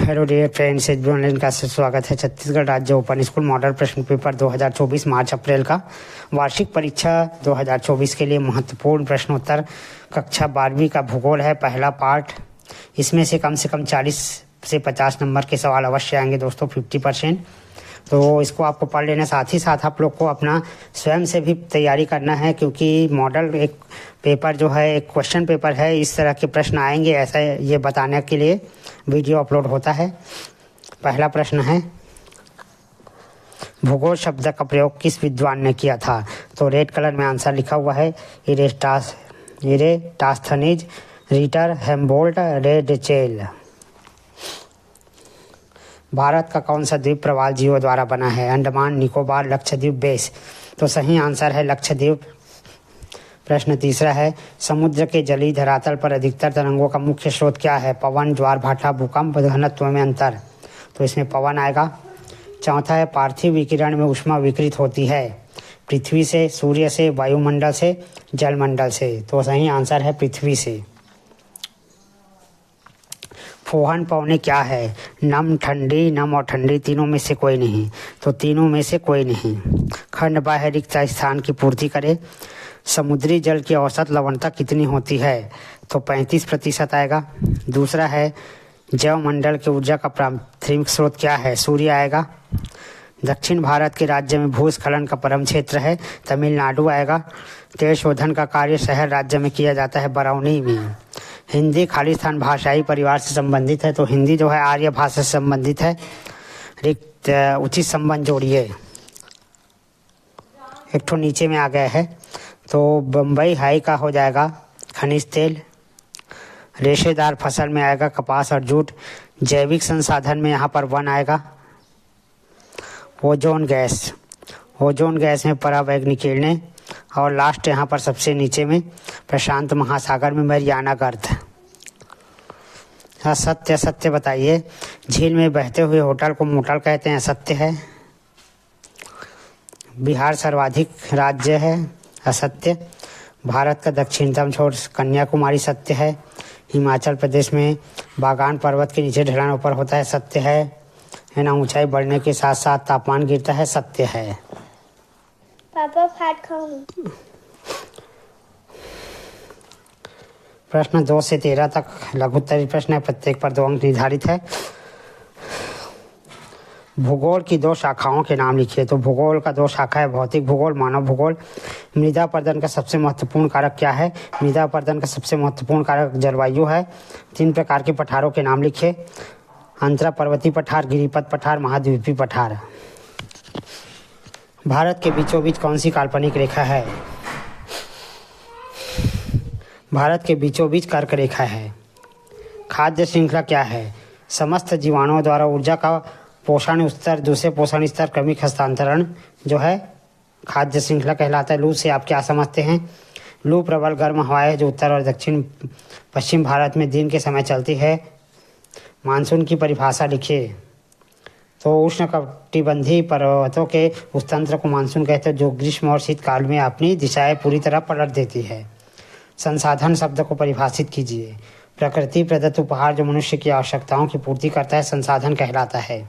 Hello dear friends, H B online class से स्वागत है। छत्तीसगढ़ राज्य ओपन स्कूल मॉडल प्रश्न पेपर 2024 मार्च अप्रैल का वार्षिक परीक्षा 2024 के लिए महत्वपूर्ण प्रश्नोत्तर कक्षा 12वीं का भूगोल है पहला पार्ट। इसमें से कम 40 से 50 नंबर के सवाल अवश्य आएंगे दोस्तों, 50%। तो इसको आपको पढ़ लेना, साथ ही साथ आप लोग को अपना स्वयं से भी तैयारी करना है, क्योंकि मॉडल एक पेपर जो है एक क्वेश्चन पेपर है, इस तरह के प्रश्न आएंगे ऐसा ये बताने के लिए वीडियो अपलोड होता है। पहला प्रश्न है, भूगोल शब्द का प्रयोग किस विद्वान ने किया था? तो रेड कलर में आंसर लिखा हुआ है इरेटास्थनीज, रीटर, हेम्बोल्ट, रेडचेल। भारत का कौन सा द्वीप प्रवाल जीवों द्वारा बना है? अंडमान, निकोबार, लक्षद्वीप, बेस। तो सही आंसर है लक्षद्वीप। प्रश्न तीसरा है, समुद्र के जलीय धरातल पर अधिकतर तरंगों का मुख्य स्रोत क्या है? पवन, ज्वार भाटा, भूकंप, घनत्व में अंतर। तो इसमें पवन आएगा। चौथा है, पार्थिव विकिरण में ऊष्मा विकृत होती है पृथ्वी से, सूर्य से, वायुमंडल से, जलमंडल से। तो सही आंसर है पृथ्वी से। फोहन पौने क्या है? नम, ठंडी, नम और ठंडी, तीनों में से कोई नहीं। तो तीनों में से कोई नहीं। खंड बाह्य रिक्त स्थान की पूर्ति करे। समुद्री जल की औसत लवणता कितनी होती है? तो 35% आएगा। दूसरा है, जैव मंडल की ऊर्जा का प्राथमिक स्रोत क्या है? सूर्य आएगा। दक्षिण भारत के राज्य में भूस्खलन का परम क्षेत्र है, तमिलनाडु आएगा। तेल शोधन का कार्य शहर राज्य में किया जाता है, बरौनी में। हिंदी खालिस्तान भाषाई परिवार से संबंधित है, तो हिंदी जो है आर्य भाषा से संबंधित है। रिक्त उचित संबंध जोड़िए। एक ठो नीचे में आ गया है, तो बम्बई हाई का हो जाएगा खनिज तेल। रेशेदार फसल में आएगा कपास और जूट। जैविक संसाधन में यहाँ पर वन आएगा। ओजोन गैस, ओजोन गैस में पराबैंगनी किरणें। और लास्ट यहाँ पर सबसे नीचे में प्रशांत महासागर में मैरियाना गर्त। असत्य सत्य बताइए। झील में बहते हुए होटल को मोटल कहते हैं, असत्य है। बिहार सर्वाधिक राज्य है, असत्य। भारत का दक्षिणतम छोर कन्याकुमारी, सत्य है। हिमाचल प्रदेश में बागान पर्वत के नीचे ढलान ऊपर होता है, सत्य है ना। ऊंचाई बढ़ने के साथ साथ तापमान गिरता है, सत्य है। पापा भात खाऊं। प्रश्न 2 से 13 तक लघुत्तरीय प्रश्न है, प्रत्येक पर 2 अंक निर्धारित है। भूगोल की 2 शाखाओं के नाम लिखिए। तो भूगोल का 2 शाखा है, भौतिक भूगोल, मानव भूगोल। मृदा अपरदन का सबसे महत्वपूर्ण कारक क्या है? मृदा अपरदन का सबसे महत्वपूर्ण कारक जलवायु है। 3 प्रकार के पठारों के नाम लिखिए। अंतरा पर्वतीय पठार, गिरिपथ पठार, महाद्वीपीय पठार। भारत के बीचों बीच कौन सी काल्पनिक रेखा है? भारत के बीचों बीच कर्क रेखा है। खाद्य श्रृंखला क्या है? समस्त जीवाणुओं द्वारा ऊर्जा का पोषण स्तर, दूसरे पोषण स्तर, क्रमिक हस्तांतरण जो है खाद्य श्रृंखला कहलाता है। लू से आप क्या समझते हैं? लू प्रबल गर्म हवाएं है जो उत्तर और दक्षिण पश्चिम भारत में दिन के समय चलती है। मानसून की परिभाषा लिखिए। तो उष्णकटिबंधीय पर्वतों के उस तंत्र को मानसून कहते हैं जो ग्रीष्म और शीतकाल में अपनी दिशाएं पूरी तरह पलट देती है। संसाधन शब्द को परिभाषित कीजिए। प्रकृति प्रदत्त उपहार जो मनुष्य की आवश्यकताओं की पूर्ति करता है, संसाधन कहलाता है।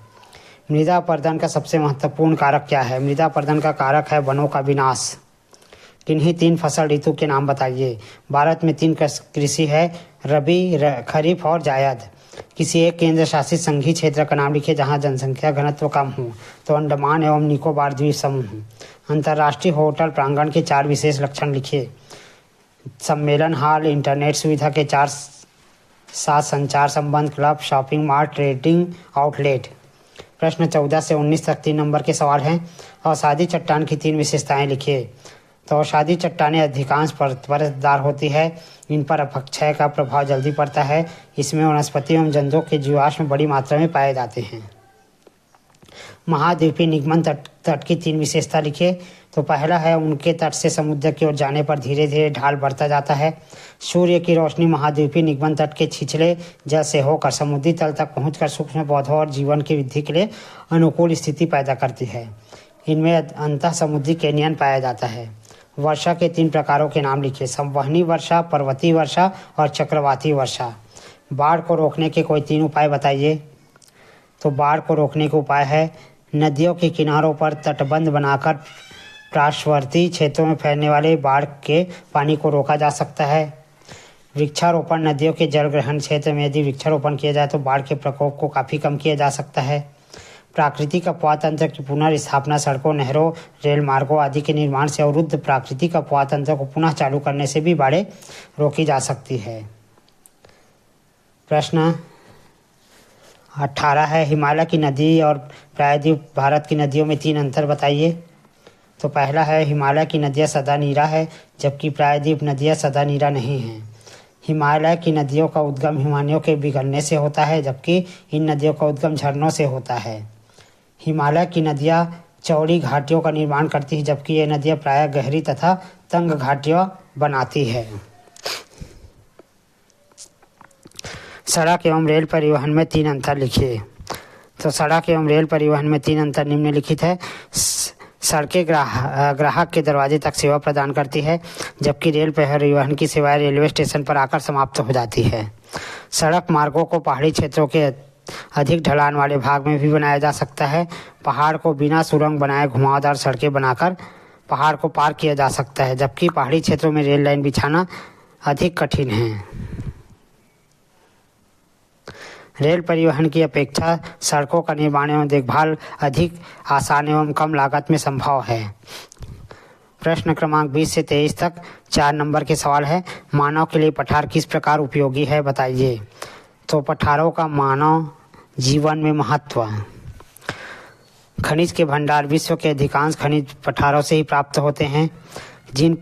मृदा अपरदन का सबसे महत्वपूर्ण कारक क्या है? मृदा अपरदन का कारक है वनों का विनाश। किन्हीं 3 फसल ऋतु के नाम बताइए। भारत में 3 कृषि है, रबी, खरीफ और जायद। किसी एक केंद्र शासित संघीय क्षेत्र का नाम लिखिए जहां जनसंख्या घनत्व कम हो। तो अंडमान एवं निकोबार द्वीप समूह। अंतर्राष्ट्रीय होटल प्रांगण के 4 विशेष लक्षण लिखिए। सम्मेलन हॉल, इंटरनेट सुविधा के 4 साथ संचार संबंध, club, shopping mall, trading outlet. प्रश्न 14 से 19 तक 3 नंबर के सवाल हैं। अवसादी चट्टान की 3 विशेषताएं लिखिए। तो अवसादी चट्टानें अधिकांश परतदार होती है। इन पर अपक्षय का प्रभाव जल्दी पड़ता है। इसमें वनस्पति एवं जंतुओं के जीवाश्म बड़ी मात्रा में पाए जाते हैं। महाद्वीपीय निगमन तट की 3 विशेषता लिखिए। तो पहला है, उनके तट से समुद्र की ओर जाने पर धीरे धीरे ढाल बढ़ता जाता है। सूर्य की रोशनी महाद्वीपीय निगमन तट के छिछले जल से होकर समुद्री तल तक पहुंचकर सूक्ष्म पौधों और जीवन की वृद्धि के लिए अनुकूल स्थिति पैदा करती है। इनमें अंतः समुद्री कैनियन पाया जाता है। वर्षा के 3 प्रकारों के नाम लिखिए। संवहनी वर्षा, पर्वतीय वर्षा और चक्रवाती वर्षा। बाढ़ को रोकने के कोई 3 उपाय बताइए। तो बाढ़ को रोकने के उपाय है नदियों के किनारों पर तटबंध बनाकर पार्श्ववर्ती क्षेत्रों में फैलने वाले बाढ़ के पानी को रोका जा सकता है। वृक्षारोपण नदियों के जल ग्रहण क्षेत्र में यदि वृक्षारोपण किया जाए तो बाढ़ के प्रकोप को काफ़ी कम किया जा सकता है। प्राकृतिक अपवाह तंत्र की पुनर्स्थापना सड़कों, नहरों, रेल मार्गों आदि के निर्माण से अवरुद्ध प्राकृतिक अपवाह तंत्र को पुनः चालू करने से भी बाढ़ें रोकी जा सकती है। प्रश्न 18 है हिमालय की नदी और प्रायद्वीप भारत की नदियों में 3 अंतर बताइए। तो पहला है हिमालय की नदियाँ सदा नीरा है जबकि प्रायद्वीप नदियाँ सदा नीरा नहीं हैं। हिमालय की नदियों का उद्गम हिमानियों के पिघलने से होता है जबकि इन नदियों का उद्गम झरनों से होता है। हिमालय की नदियाँ चौड़ी घाटियों का निर्माण करती हैं जबकि ये नदियाँ प्रायः गहरी तथा तंग घाटियाँ बनाती है। सड़क एवं रेल परिवहन में 3 अंतर लिखिए। तो सड़क एवं रेल परिवहन में 3 अंतर निम्नलिखित है। सड़कें ग्राहक के दरवाजे तक सेवा प्रदान करती है जबकि रेल परिवहन की सेवाएं रेलवे स्टेशन पर आकर समाप्त हो जाती है। सड़क मार्गों को पहाड़ी क्षेत्रों के अधिक ढलान वाले भाग में भी बनाया जा सकता है। पहाड़ को बिना सुरंग बनाए घुमावदार सड़कें बनाकर पहाड़ को पार किया जा सकता है जबकि पहाड़ी क्षेत्रों में रेल लाइन बिछाना अधिक कठिन है। रेल परिवहन की अपेक्षा सड़कों का निर्माण एवं देखभाल अधिक आसान एवं कम लागत में संभव है। प्रश्न क्रमांक 20 से 23 तक 4 नंबर के सवाल है मानव के लिए पठार किस प्रकार उपयोगी है बताइए। तो पठारों का मानव जीवन में महत्व। खनिज के भंडार विश्व के अधिकांश खनिज पठारों से ही प्राप्त होते हैं। जिन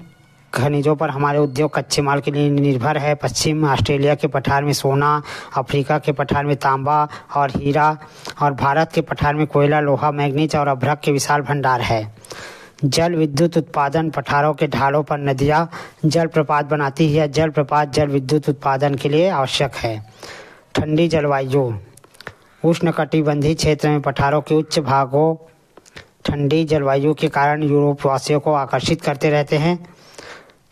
खनिजों पर हमारे उद्योग कच्चे माल के लिए निर्भर है पश्चिम ऑस्ट्रेलिया के पठार में सोना, अफ्रीका के पठार में तांबा और हीरा और भारत के पठार में कोयला, लोहा, मैग्नीज और अभ्रक के विशाल भंडार है। जल विद्युत उत्पादन पठारों के ढालों पर नदियाँ जल प्रपात बनाती है। जल प्रपात जल विद्युत उत्पादन के लिए आवश्यक है। ठंडी जलवायु उष्णकटिबंधीय क्षेत्र में पठारों के उच्च भागों ठंडी जलवायु के कारण यूरोप वासियों को आकर्षित करते रहते हैं।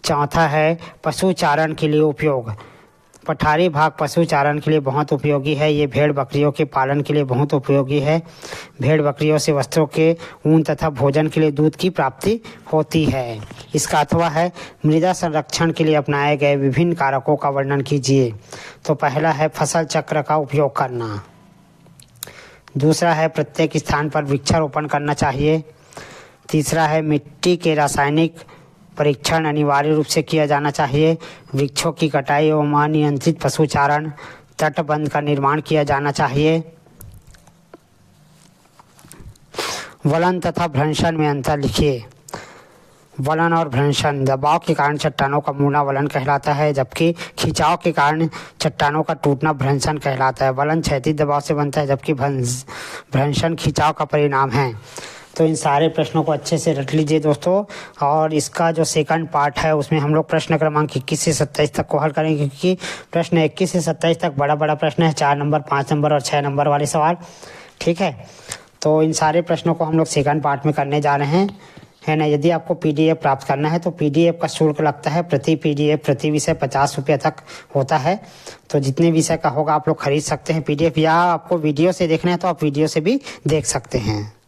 चौथा है पशु चारण के लिए उपयोग। पठारी भाग पशु चारण के लिए बहुत उपयोगी है। ये भेड़ बकरियों के पालन के लिए बहुत उपयोगी है। भेड़ बकरियों से वस्त्रों के ऊन तथा भोजन के लिए दूध की प्राप्ति होती है। इसका अथवा है मृदा संरक्षण के लिए अपनाए गए विभिन्न कारकों का वर्णन कीजिए। तो पहला है फसल चक्र का उपयोग करना। दूसरा है प्रत्येक स्थान पर वृक्षारोपण करना चाहिए। तीसरा है मिट्टी के रासायनिक परीक्षण अनिवार्य रूप से किया जाना चाहिए। वृक्षों की कटाई एवं अनियंत्रित पशुचारण, तटबंध का निर्माण किया जाना चाहिए। वलन तथा भ्रंशन में अंतर लिखिए। वलन और भ्रंशन दबाव के कारण चट्टानों का मुड़ना वलन कहलाता है जबकि खिंचाव के कारण चट्टानों का टूटना भ्रंशन कहलाता है। वलन क्षैतिज दबाव से बनता है जबकि भ्रंशन खिंचाव का परिणाम है। तो इन सारे प्रश्नों को अच्छे से रट लीजिए दोस्तों। और इसका जो सेकंड पार्ट है उसमें हम लोग प्रश्न क्रमांक 21 से 27 तक को हल करेंगे क्योंकि प्रश्न 21 से 27 तक बड़ा प्रश्न है। 4 नंबर, 5 नंबर और 6 नंबर वाले सवाल। ठीक है, तो इन सारे प्रश्नों को हम लोग सेकंड पार्ट में करने जा रहे हैं, है ना। यदि आपको PDF प्राप्त करना है तो PDF का शुल्क लगता है प्रति PDF प्रति विषय 50 रुपये तक होता है। तो जितने विषय का होगा आप लोग खरीद सकते हैं PDF, या आपको वीडियो से देखना है तो आप वीडियो से भी देख सकते हैं।